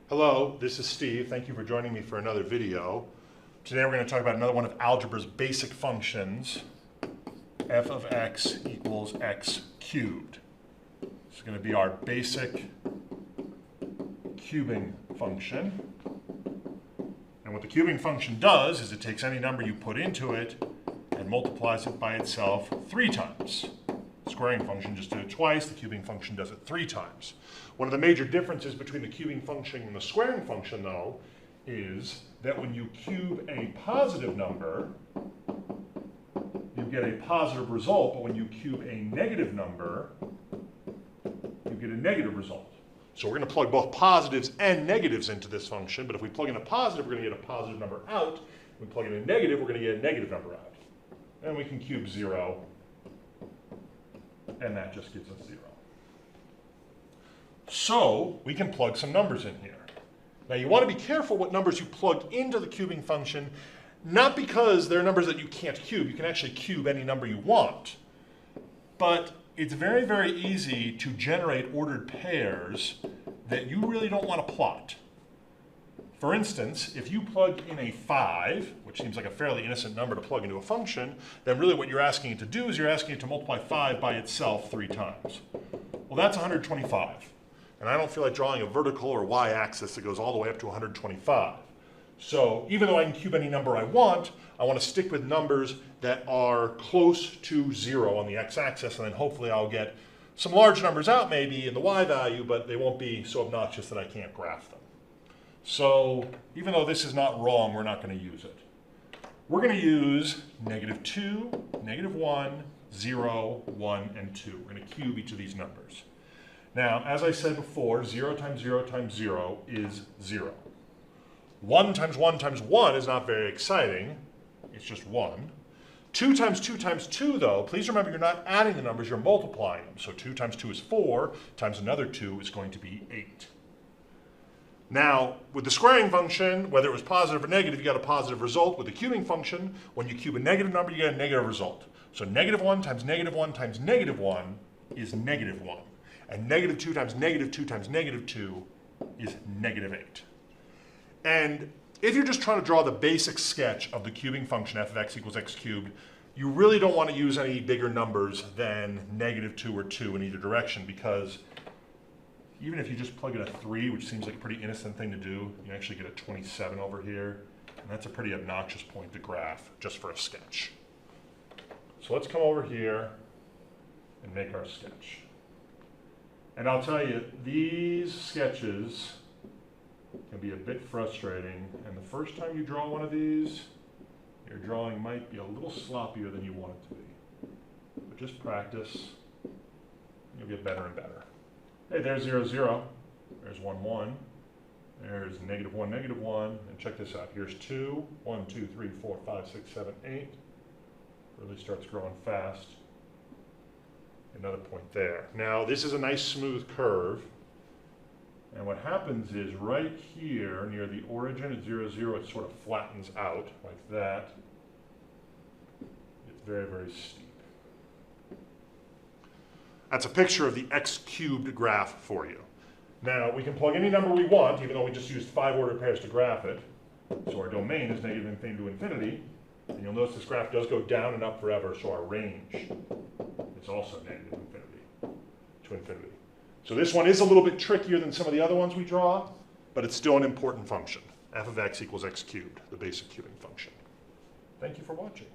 Hello, this is Steve. Thank you for joining me for another video. Today we're going to talk about another one of algebra's basic functions, f of x equals x cubed. This is going to be our basic cubing function. And what the cubing function does is it takes any number you put into it and multiplies it by itself 3 times. The squaring function just did it twice, the cubing function does it 3 times. One of the major differences between the cubing function and the squaring function, though, is that when you cube a positive number, you get a positive result, but when you cube a negative number, you get a negative result. So we're going to plug both positives and negatives into this function, but if we plug in a positive, we're going to get a positive number out. If we plug in a negative, we're going to get a negative number out. And we can cube 0, and that just gives us 0. So we can plug some numbers in here. Now you want to be careful what numbers you plug into the cubing function, not because they're numbers that you can't cube. You can actually cube any number you want. But it's very, very easy to generate ordered pairs that you really don't want to plot. For instance, if you plug in a 5, which seems like a fairly innocent number to plug into a function, then really what you're asking it to do is you're asking it to multiply 5 by itself 3 times. Well, that's 125. And I don't feel like drawing a vertical or y-axis that goes all the way up to 125. So even though I can cube any number I want to stick with numbers that are close to 0 on the x-axis, and then hopefully I'll get some large numbers out maybe in the y value, but they won't be so obnoxious that I can't graph them. So even though this is not wrong, we're not going to use it. We're going to use -2, -1, 0, 1, and 2. We're going to cube each of these numbers. Now, as I said before, 0 times 0 times 0 is 0. 1 times 1 times 1 is not very exciting. It's just 1. 2 times 2 times 2, though, please remember you're not adding the numbers, you're multiplying them. So 2 times 2 is 4, times another 2 is going to be 8. Now, with the squaring function, whether it was positive or negative, you got a positive result. With the cubing function, when you cube a negative number, you get a negative result. So -1 times -1 times -1 is -1. And -2 times -2 times -2 is -8. And if you're just trying to draw the basic sketch of the cubing function f of x equals x cubed, you really don't want to use any bigger numbers than -2 or 2 in either direction, because even if you just plug in a 3, which seems like a pretty innocent thing to do, you actually get a 27 over here. And that's a pretty obnoxious point to graph just for a sketch. So let's come over here and make our sketch. And I'll tell you, these sketches can be a bit frustrating. And the first time you draw one of these, your drawing might be a little sloppier than you want it to be. But just practice, and you'll get better and better. Hey, there's 0, 0. There's 1, 1. There's -1, -1. And check this out. Here's 2, 1, 2, 3, 4, 5, 6, 7, 8. Really starts growing fast. Another point there. Now, this is a nice smooth curve. And what happens is right here near the origin at 0, 0, it sort of flattens out like that. It's very, very steep. That's a picture of the x cubed graph for you. Now, we can plug any number we want, even though we just used 5 ordered pairs to graph it. So our domain is -infinity to infinity. And you'll notice this graph does go down and up forever, so our range is also -infinity to infinity. So this one is a little bit trickier than some of the other ones we draw, but it's still an important function. F of x equals x cubed, the basic cubing function. Thank you for watching.